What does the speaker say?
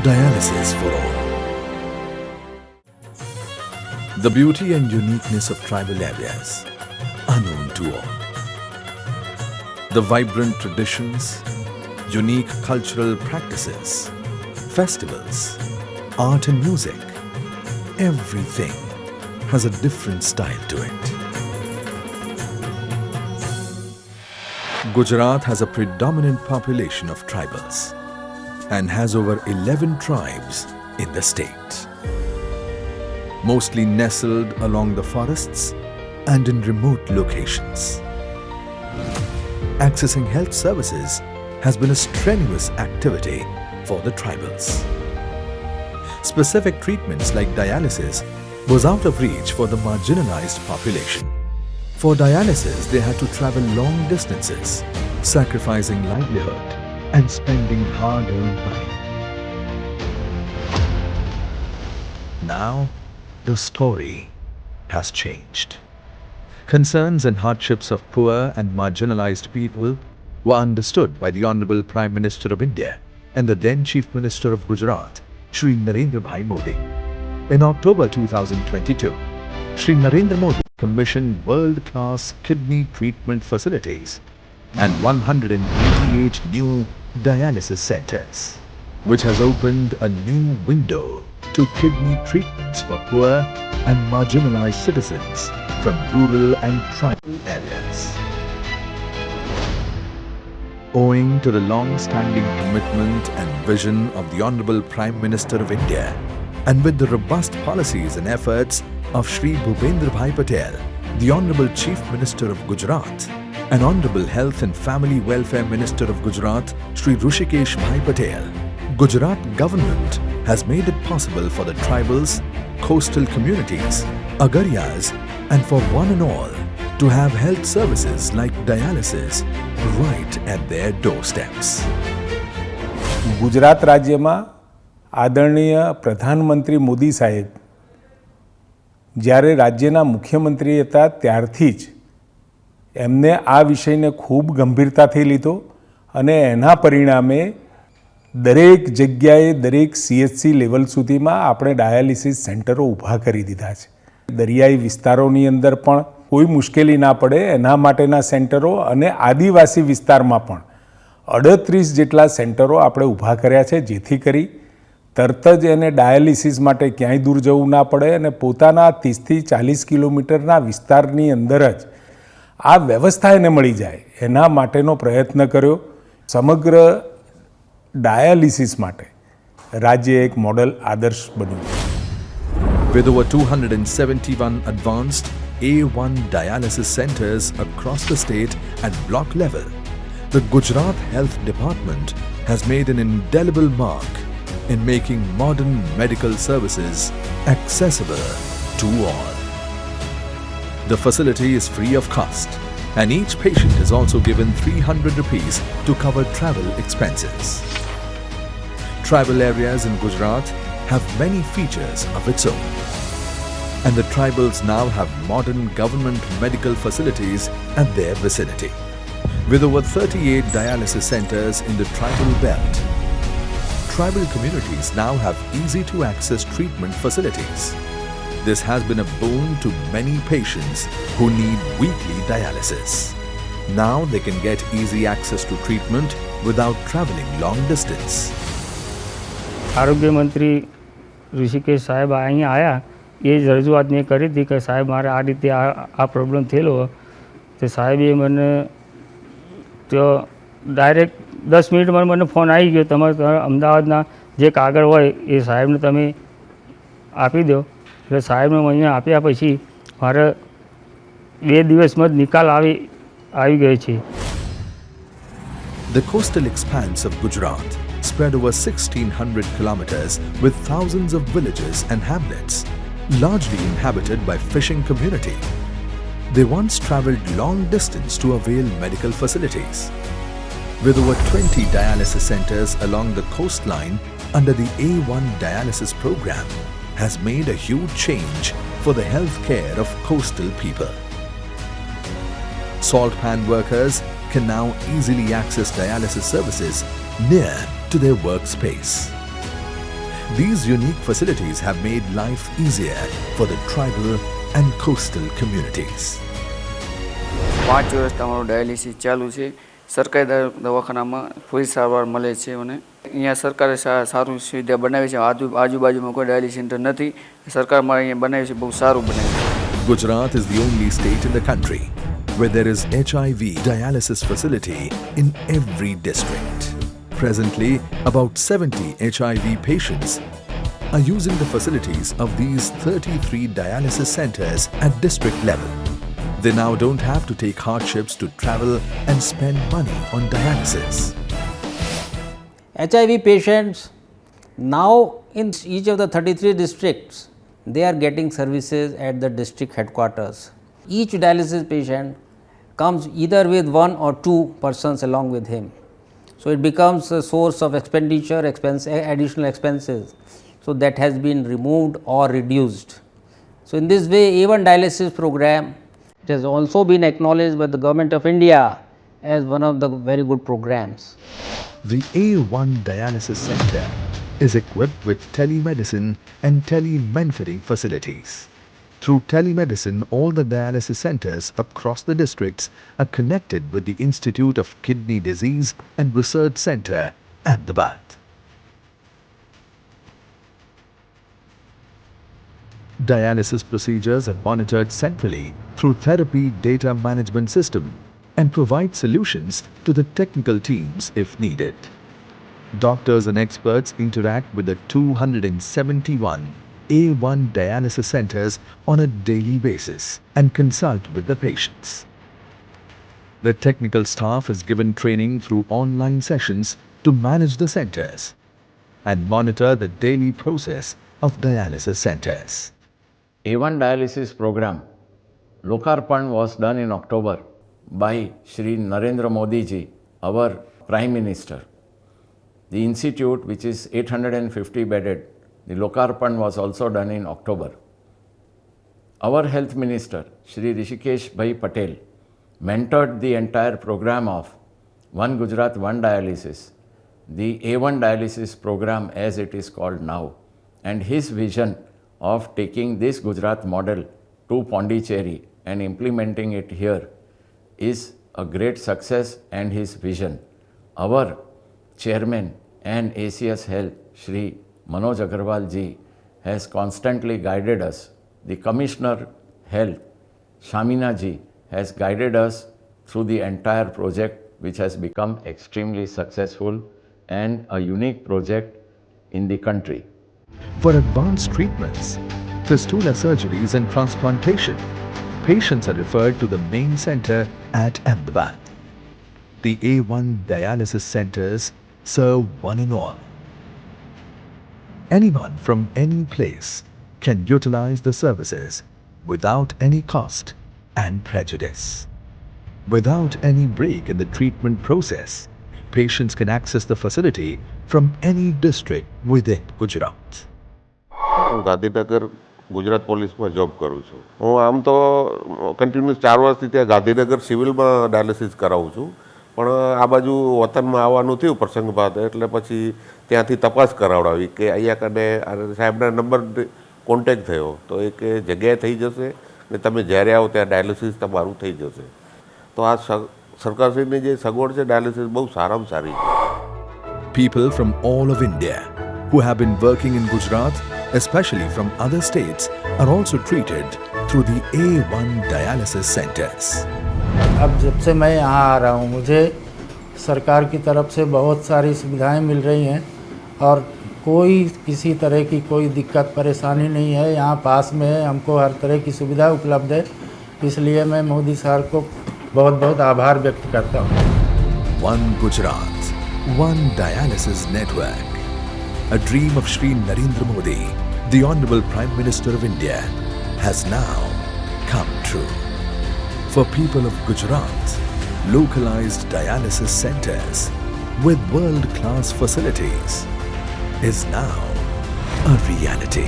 Dialysis for all. The beauty and uniqueness of tribal areas are known to all. The vibrant traditions, unique cultural practices, festivals, art and music, everything has a different style to it. Gujarat has a predominant population of tribals and has over 11 tribes in the state, mostly nestled along the forests and in remote locations. Accessing health services has been a strenuous activity for the tribals. Specific treatments like dialysis was out of reach for the marginalized population. For dialysis, they had to travel long distances, sacrificing livelihood and spending hard-earned money. Now, the story has changed. Concerns and hardships of poor and marginalized people were understood by the Honorable Prime Minister of India and the then Chief Minister of Gujarat, Shri Narendra Bhai Modi. In October 2022, Shri Narendra Modi commissioned world-class kidney treatment facilities and 188 new dialysis centers, which has opened a new window to kidney treatments for poor and marginalized citizens from rural and tribal areas. Owing to the long-standing commitment and vision of the Honorable Prime Minister of India, and with the robust policies and efforts of Shri Bhupendra Bhai Patel, the Honorable Chief Minister of Gujarat, and Honorable Health and Family Welfare Minister of Gujarat, Shri Hrishikesh Bhai Patel, Gujarat government has made it possible for the tribals, coastal communities, agariyas, and for one and all to have health services like dialysis right at their doorsteps. Gujarat રાજ્યમાં આદરણીય પ્રધાનમંત્રી મોદી સાહેબ જ્યારે રાજ્યના મુખ્યમંત્રી હતા ત્યારથી જ એમને આ વિષયને ખૂબ ગંભીરતાથી લીધો અને એના પરિણામે દરેક જગ્યાએ દરેક CHC લેવલ સુધીમાં આપણે ડાયાલિસિસ સેન્ટરો ઊભા કરી દીધા છે. દરિયાઈ વિસ્તારોની અંદર પણ કોઈ મુશ્કેલી ના પડે એના માટેના સેન્ટરો અને આદિવાસી વિસ્તારમાં પણ 38 જેટલા સેન્ટરો આપણે ઊભા કર્યા છે, જેથી કરી તરત જ એને ડાયાલિસિસ માટે ક્યાંય દૂર જવું ના પડે અને પોતાના 30થી 40 કિલોમીટરના વિસ્તારની અંદર જ આ વ્યવસ્થા એને મળી જાય એના માટેનો પ્રયત્ન કર્યો. સમગ્ર ડાયાલિસિસ માટે રાજ્ય એક મોડલ આદર્શ બન્યું. With over 271 advanced A1 dialysis centers across the state at block level, the Gujarat Health Department has made an indelible mark in making modern medical services accessible to all. The facility is free of cost, and each patient is also given 300 rupees to cover travel expenses. Tribal areas in Gujarat have many features of its own, and the tribals now have modern government medical facilities at their vicinity. With over 38 dialysis centers in the tribal belt, tribal communities now have easy-to-access treatment facilities. This has been a boon to many patients who need weekly dialysis. Now they can get easy access to treatment without traveling long distance. આરોગ્ય મંત્રી ઋષિકેશ સાહેબ અહીંયા આવ્યા, એ જ રજૂઆત મેં કરી હતી કે સાહેબ મારે આ રીતે આ પ્રોબ્લેમ થયેલો. તો સાહેબે મને તો ડાયરેક્ટ 10 મિનિટમાં મને ફોન આવી ગયો, તમારે અમદાવાદના જે કાગળ હોય એ સાહેબને તમે આપી દો. એટલે સાહેબને અહીંયા આપ્યા પછી મારે 2 દિવસમાં જ નિકાલ આવી ગયો છે. The coastal expanse of Gujarat, spread over 1,600 kilometers with thousands of villages and hamlets, largely inhabited by fishing community. They once travelled long distance to avail medical facilities. With over 20 dialysis centers along the coastline under the A1 dialysis program has made a huge change for the health care of coastal people. Salt pan workers can now easily access dialysis services near to their workspace. These unique facilities have made life easier for the tribal and coastal communities. 5 વર્ષ તમારું dialysis ચાલુ છે. સરકારી દવાખાનામાં પૂરી સારવાર મળે છે અને અહીંયા સરકારે સારું સુવિધા બનાવી છે. આજુબાજુમાં કોઈ ડાયાલિસિસ સેન્ટર નથી. સરકારમાં અહીંયા બનાવ્યું છે, બહુ સારું બનાવ્યું છે. Gujarat is the only state in the country where there is HIV dialysis facility in every district. Presently, about 70 HIV patients are using the facilities of these 33 dialysis centers at district level. They now don't have to take hardships to travel and spend money on dialysis. HIV patients now in each of the 33 districts, they are getting services at the district headquarters. Each dialysis patient comes either with one or two persons along with him. So it becomes a source of expenditure, additional expenses. So that has been removed or reduced. So in this way, A1 dialysis program, it has also been acknowledged by the Government of India as one of the very good programs. The A1 Dialysis Center is equipped with telemedicine and telementoring facilities. Through telemedicine, all the dialysis centers across the districts are connected with the Institute of Kidney Disease and Research Center, Ahmedabad. Dialysis procedures are monitored centrally through therapy data management system and provide solutions to the technical teams if needed. Doctors and experts interact with the 271 A1 dialysis centers on a daily basis and consult with the patients. The technical staff is given training through online sessions to manage the centers and monitor the daily process of dialysis centers. A1 dialysis program, Lokarpan was done in October by Shri Narendra Modi ji, our Prime Minister. The institute, which is 850 bedded, the Lokarpan was also done in October. Our Health Minister, Shri Rishikesh Bhai Patel, mentored the entire program of One Gujarat, One Dialysis, the A1 dialysis program as it is called now, and his vision of taking this Gujarat model to Pondicherry and implementing it here is a great success, and his vision. Our chairman and ACS Health, Shri Manoj Agarwal ji, has constantly guided us. The Commissioner Health, Shamina ji, has guided us through the entire project, which has become extremely successful and a unique project in the country. For advanced treatments, fistula surgeries and transplantation, patients are referred to the main center at Ahmedabad. The A1 dialysis centers serve one and all. Anyone from any place can utilize the services without any cost and prejudice. Without any break in the treatment process, patients can access the facility from any district within Gujarat. હું ગાંધીનગર ગુજરાત પોલીસમાં job કરું છું. હું આમ તો continuous 4 વર્ષથી ત્યાં ગાંધીનગર સિવિલમાં ડાયાલિસિસ કરાવું છું, પણ આ બાજુ વતનમાં આવવાનું થયું પ્રસંગભાત, એટલે પછી ત્યાંથી તપાસ કરાવડાવી કે અહીંયા કને સાહેબના નંબર કોન્ટેક્ટ થયો તો એ કે જગ્યાએ થઈ જશે ને તમે જ્યારે આવો ત્યાં ડાયાલિસિસ તમારું થઈ જશે. તો આ સરકારશ્રીની જે સગવડ છે ડાયાલિસિસ બહુ સારામાં સારી છે. People from all of India who have been working in Gujarat, especially from other states, are also treated through the A1 dialysis centers. अब जब से मैं यहाँ आ रहा हूँ, मुझे सरकार की तरफ से बहुत सारी सुविधाएं मिल रही हैं और कोई किसी तरह की कोई दिक्कत परेशानी नहीं है. यहाँ पास में है, हमको हर तरह की सुविधा उपलब्ध है. इसलिए मैं मोदी सर को बहुत बहुत आभार व्यक्त करता हूँ. One Gujarat, One Dialysis Network. A dream of Shri Narendra Modi, the Honorable Prime Minister of India, has now come true. For people of Gujarat, localized dialysis centers with world-class facilities is now a reality.